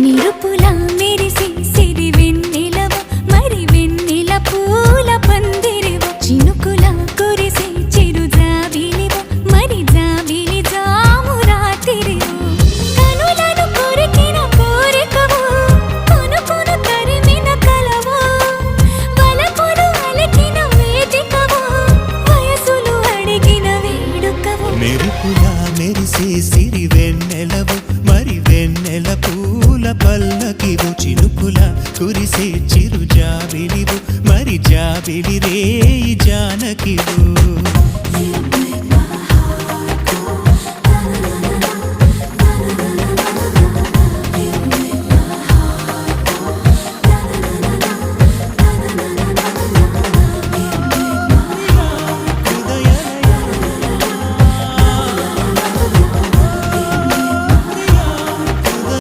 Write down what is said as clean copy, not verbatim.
నిరుపుల మెరిసి సిరి వెన్నెలవ మరి వెన్నెల పూల పందిరివ చినుకుల కురిసి చిరు జాబిలివ మరి జాబిలి జాము రాత్రివ కనులను కొరికిన కోరికవు కొనుకొను తరిమిన కలవు వలపులు అలికిన వేదికవు వయసులు అడిగిన వేడుకవు మెరుపుల మెరిసే సిరి వెన్నెలవు మరి వెన్నెల పూల పల్లకివు చినుకుల కురిసే చిరు జాబిలివు మరి జాబిలి రేయి జానకివు